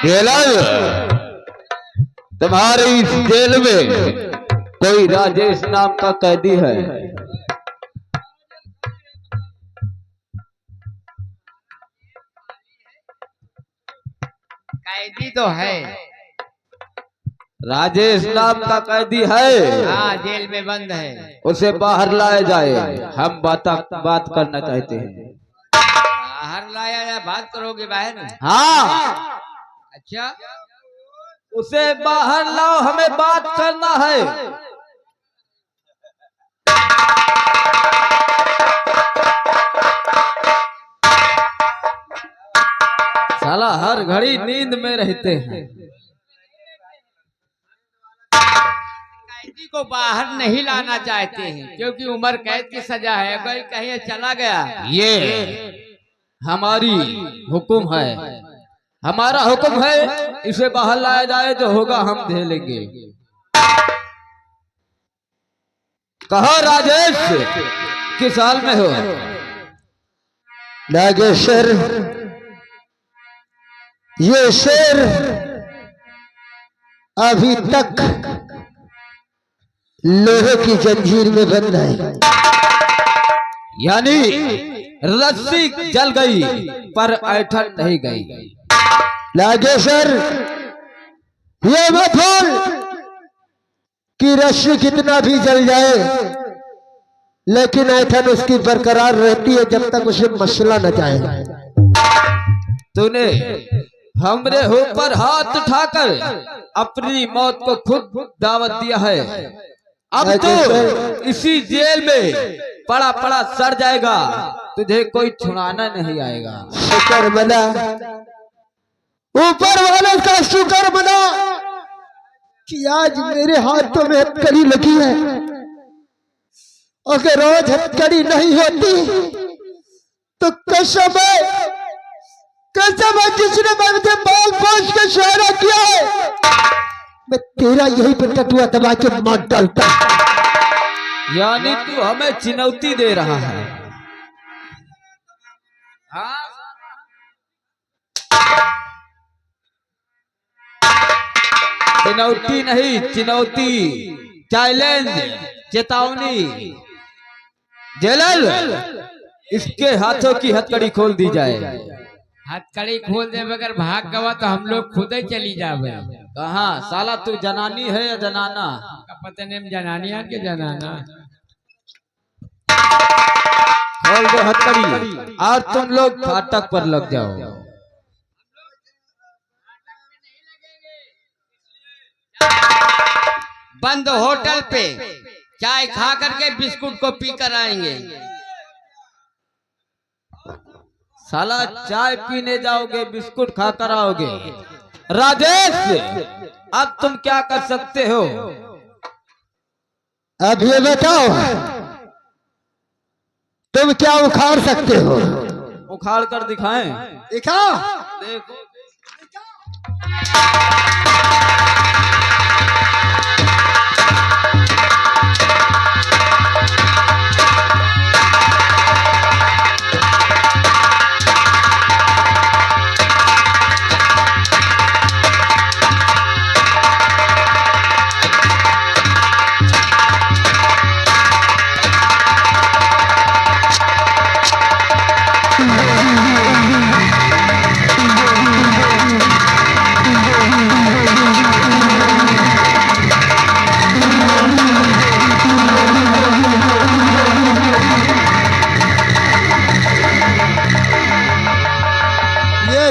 Jailer, तुम्हारे इस jail में कोई राजेश नाम का कैदी है? कैदी तो है। राजेश नाम का कैदी है? हाँ, जेल में बंद है। उसे बाहर लाया जाए, हम बात करना चाहते हैं। बाहर लाया जाए? बात करोगे बाहर? हाँ, अच्छा, उसे बाहर लाओ, हमें बात करना है। साला हर घड़ी नींद में रहते हैं। कैदी को बाहर नहीं लाना चाहते हैं क्योंकि उम्र कैद की सजा है। अगर कहीं चला गया, ये हमारी हुक्म है, हमारा हुक्म है, इसे बाहर लाया जाए, जो होगा हम झेलेंगे। कहो राजेश, किस हाल में हो? नागेश्वर, ये शेर अभी तक लोहे की जंजीर में बंद है। यानी रस्सी जल गई पर ऐठन नहीं गई। नागेश्वर, ये मत बोल कि रस्सी कितना भी जल जाए, लेकिन ऐठन उसकी बरकरार रहती है जब तक उसे मसला न जाए। तूने हमरे ऊपर हाथ उठाकर अपनी मौत को खुद दावत दिया है। अब तो इसी जेल में पड़ा पड़ा सड़ जाएगा, तुझे कोई छुड़ाना नहीं आएगा। शुक्र मना, ऊपर वाले का शुक्र मना कि आज मेरे हाथों में हथकड़ी लगी है। अगर रोज हथकड़ी नहीं होती तो कसम है जिसने मुझे बाल पोष के शहरा किया है, मैं तेरा यही पर टटुआ दबा के मार डालता। यानी तू हमें चुनौती दे रहा है? हाँ? चुनौती नहीं, चुनौती, चैलेंज, चेतावनी। जेलर, इसके हाथों की हथकड़ी खोल दी जाए। हथकड़ी खोल दे, अगर भाग गवा तो हम लोग खुद ही चली जावे। कहाँ साला, तू जनानी है या जनाना? पता नहीं, जनानी है कि जनाना। खोल दो हथकड़ी और तुम लोग फाटक पर लग जाओ। बंद होटल पे चाय खा करके बिस्कुट को पी कर आएंगे। साला चाय पीने जाओगे, बिस्कुट खाकर आओगे? राजेश, अब तुम क्या कर सकते हो? अब ये बताओ, तुम क्या उखाड़ सकते हो? उखाड़ कर दिखाएं? दिखाओ। देखो।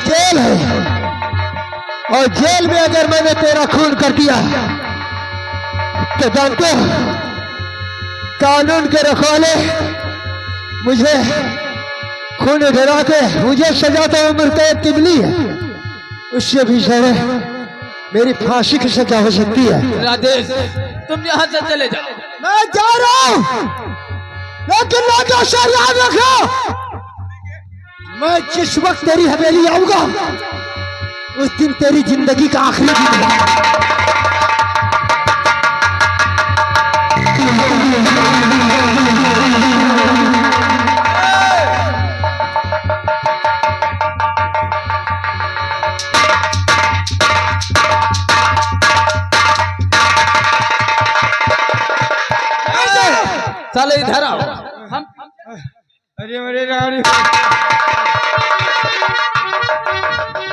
जेल है, और जेल में अगर मैंने तेरा खून कर दिया तो जानते हो, कानून के रखवाले मुझे खून गिरा के मुझे सजा तो उम्र कैद की मिली है, उससे भी ज्यादा मेरी फांसी की सजा हो सकती है। राजेश, तुम यहाँ से चले जाओ। मैं जा रहा हूँ, लेकिन नागेश्वर याद रखो, मैं जिस वक्त तेरी हवेली आऊंगा उस दिन तेरी जिंदगी का आखिरी दिन है। साले इधर आओ। हम अरे मेरे रानी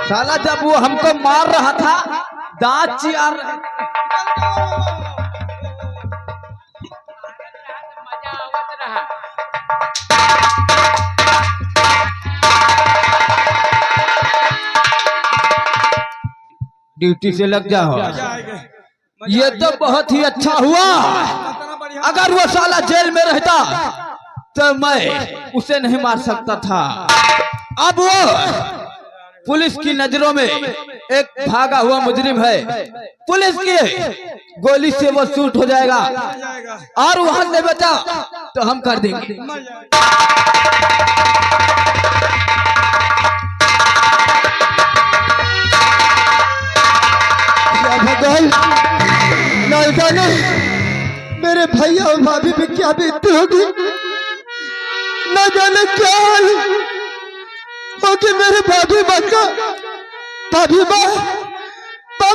साला जब वो हमको मार रहा था दांत चियार मजा आवत रहा। ड्यूटी से लग जाओ। ये तो बहुत ही अच्छा हुआ। अगर वो साला जेल में रहता तो मैं उसे नहीं मार सकता था। अब वो पुलिस की नजरों में एक भागा हुआ मुजरिम है। पुलिस की गोली से वो शूट हो जाएगा और वहां से बचा तो हम कर देंगे। भगवान ना जाने मेरे भैया और भाभी पे क्या बीतती होगी, न जाने क्या हाल होगी मेरे भाभी माँ का। भाभी माँ आ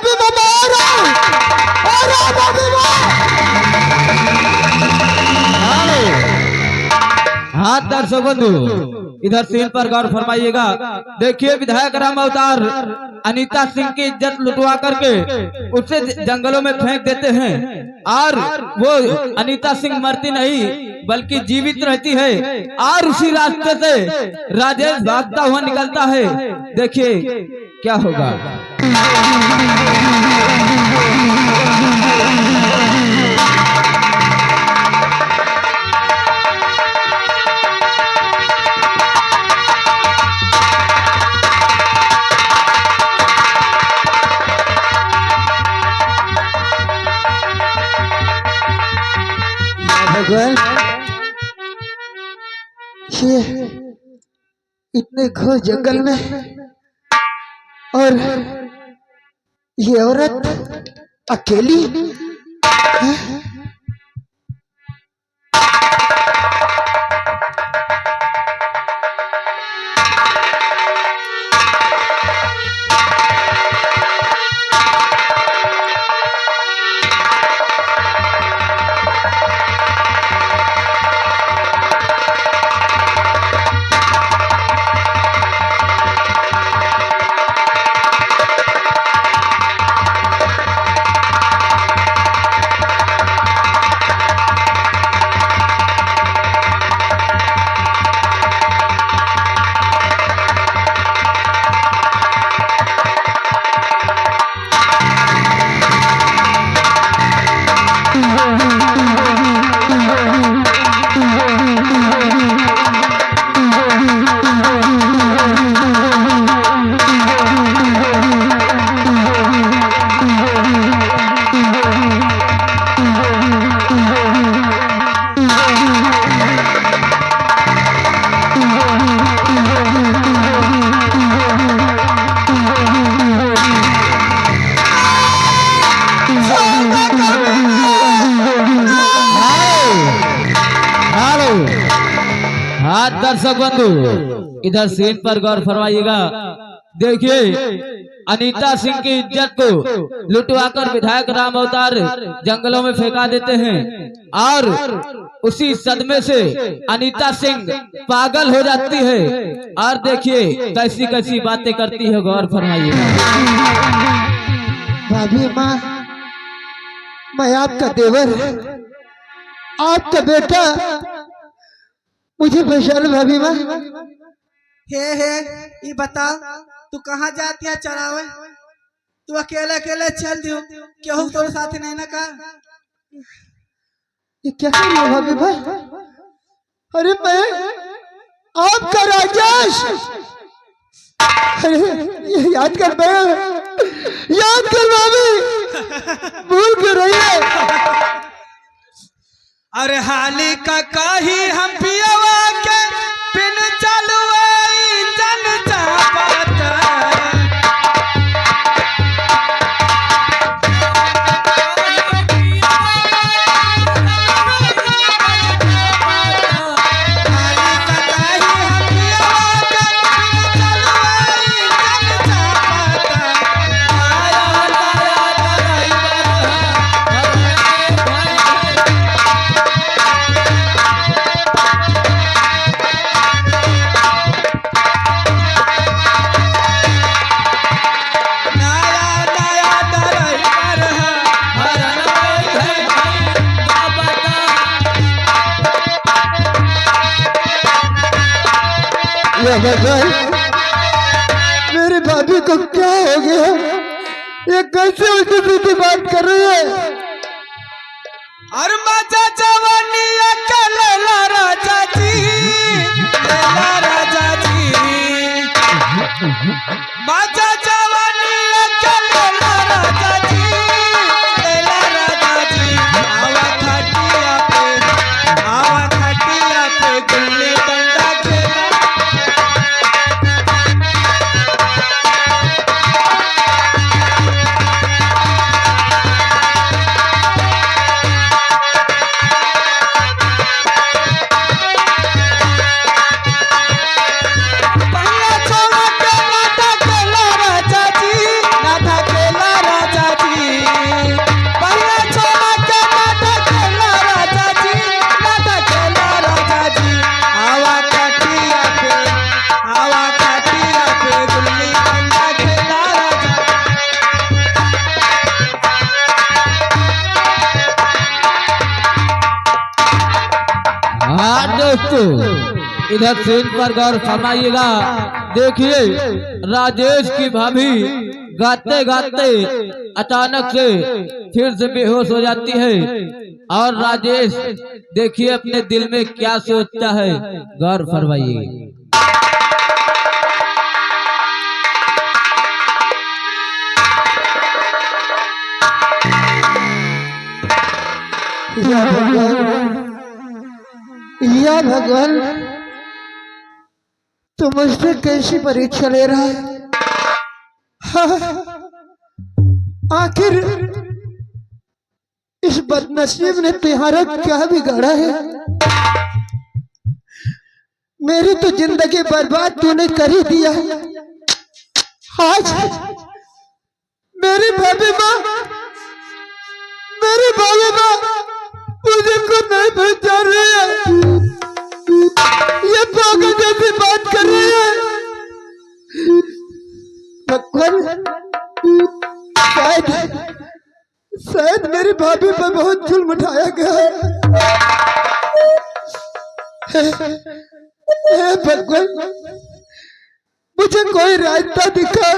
रहा भाभी माँ। हाँ दर्शक बंधु, इधर सीन पर गौर फरमाइएगा। देखिए विधायक राम अवतार अनीता सिंह की इज्जत लुटवा करके उसे जंगलों में फेंक देते हैं और वो अनीता सिंह मरती नहीं बल्कि जीवित रहती है और उसी रास्ते से राजेश भागता हुआ निकलता है। देखिए क्या होगा। भगवान ये इतने घोर जंगल में और ये औरत अकेली है? दर्शक बंधु इधर सीन पर गौर फरमाइएगा। देखिए अनीता सिंह की इज्जत को लुटवाकर विधायक राम अवतार जंगलों में फेंका देते हैं और उसी सदमे से अनीता सिंह पागल हो जाती है और देखिए कैसी कैसी बातें करती है, गौर फरमाइएगा। भाभी माँ, मैं आपका देवर, आपका बेटा, मुझे पहचान भाभी माँ। हे ये बता तू कहाँ जाती है चरावे? तू अकेले अकेले चल दियो, केहू तोरे साथ नहीं ना का? ये क्या कर रही हो भाभी भाई? अरे मैं आपका राजेश, अरे ये याद कर भाभी, भूल क्यों रही है? अरे हाली का काही हम पियवा के पिन चलवाई जन चाहत। भगवान, मेरी भाभी को क्या हो गया? ये कैसे उल्टी सीधी बात कर रही है? और मजा जवानी अकेला राजा जी, लेला राजा जी, मजा जवानी अकेला राजा जी, लेला राजा जी। आवा खटिया पे गुल्ली डंडा खेला। हाँ दोस्तों, इधर सीन पर गौर फरमाइएगा। देखिए राजेश की भाभी गाते गाते अचानक से फिर से बेहोश हो जाती है और राजेश देखिए अपने दिल में क्या सोचता है, गौर फरमाइए। या भगवान, तू मुझसे कैसी परीक्षा ले रहा है? हाँ, आखिर इस बदनसीब ने तुम्हारा क्या बिगाड़ा है? मेरी तो जिंदगी बर्बाद तूने कर ही दिया। आज मेरी भाभी माँ मुझे को नहीं पहचान रही है। ये पागल जैसी बात कर रही है। भगवान, शायद मेरी भाभी पर बहुत जुल्म उठाया गया है। भगवान, मुझे कोई रास्ता दिखा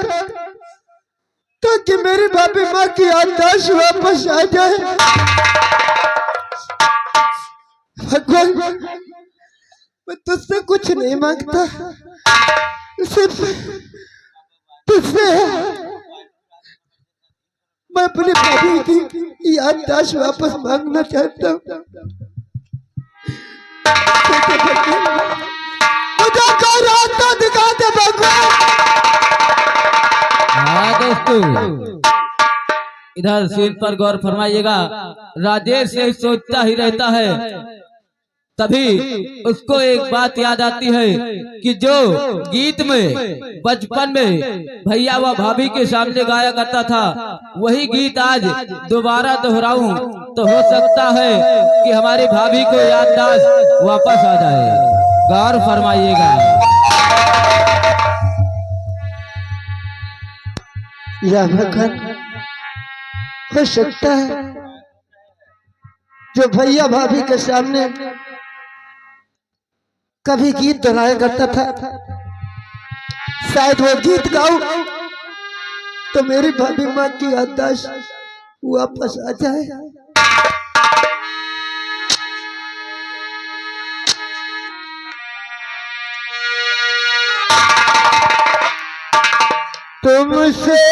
ताकि मेरी भाभी माँ की याददाश्त वापस आ जाए। भगवान, मैं तुझसे कुछ नहीं मांगता, सिर्फ तुझसे मैं अपनी भाभी की याददाश्त वापस मांगना चाहता हूँ। मुझे कोई रास्ता दिखा दे भगवान। हाँ दोस्तों, इधर सीन पर गौर फरमाइएगा। राजेश यही सोचता ही रहता है, तभी उसको एक बात याद आती है कि जो गीत में बचपन में भैया व भाभी के सामने गाया करता था, वही गीत आज दोबारा दोहराऊं तो हो सकता है कि हमारी भाभी को याददाश्त वापस आ जाए। गौर फरमाइएगा। या भगवान, हो सकता है जो भैया भाभी के सामने कभी गीत दोहराया करता था, शायद वो गीत गाऊं तो मेरी भाभी माँ की याददाश्त वापस आ जाए। तुमसे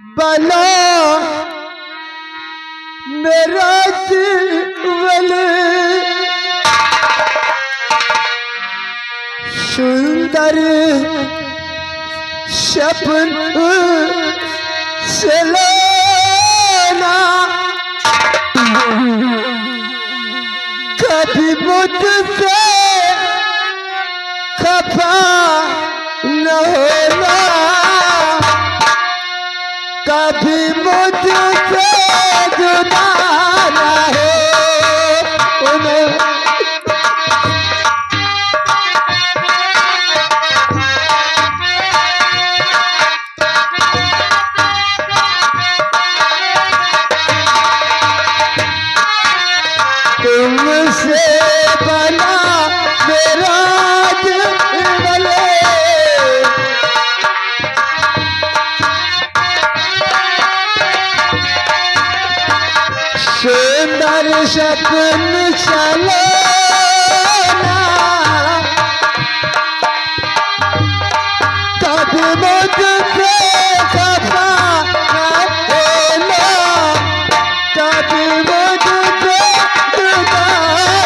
बना मेरा जीवन सुंदर सपन से लेना, कभी मुझसे खफा न होना, कभी मुझसे जुदा न होना। तुमसे बना मेरा सपन चलो ना तब मुझसे खफा न होना तब मुझसे जुदा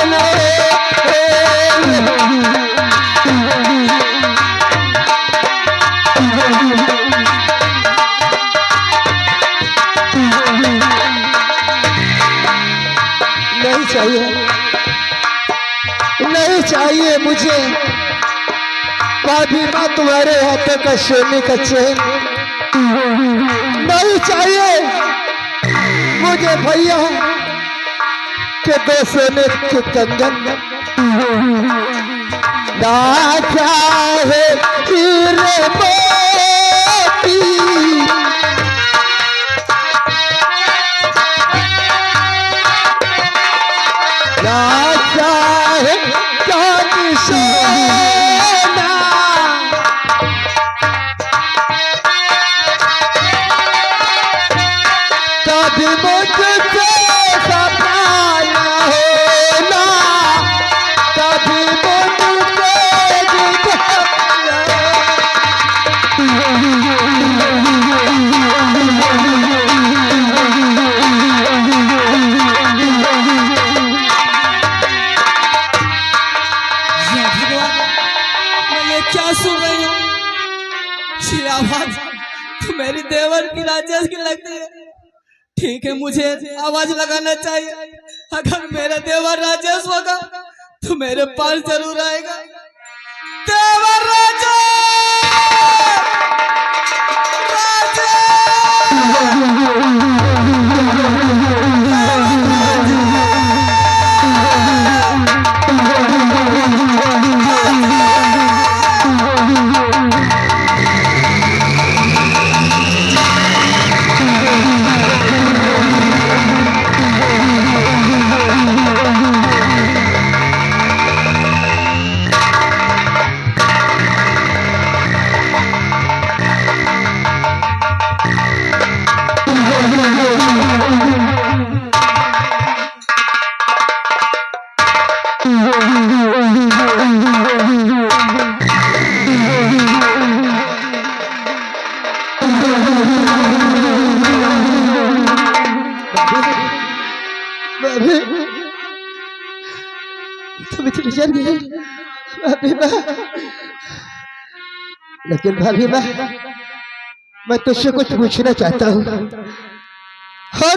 न नहीं चाहिए नहीं चाहिए मुझे भाभी माँ तुम्हारे हाथों का सोने का चैन नहीं चाहिए मुझे भैया के दो सोने के कंगन ना चाहे हीरे मोती ना चाहे चांदी सोना कभी मुझसे सपना न होना कभी मुझसे जुदा या भगवान, मैं ये क्या सुन रही हूँ? ये आवाज तो मेरी देवर की राजेश की लगती है। ठीक है, मुझे आवाज लगाना चाहिए। अगर मेरा देवर राजेश होगा तो मेरे पास जरूर आएगा। देवर राजेश, भाभी तुम इतनी जल्दी भाभी माँ लेकिन भाभी माँ मैं तुझसे कुछ पूछना चाहता हूँ। हर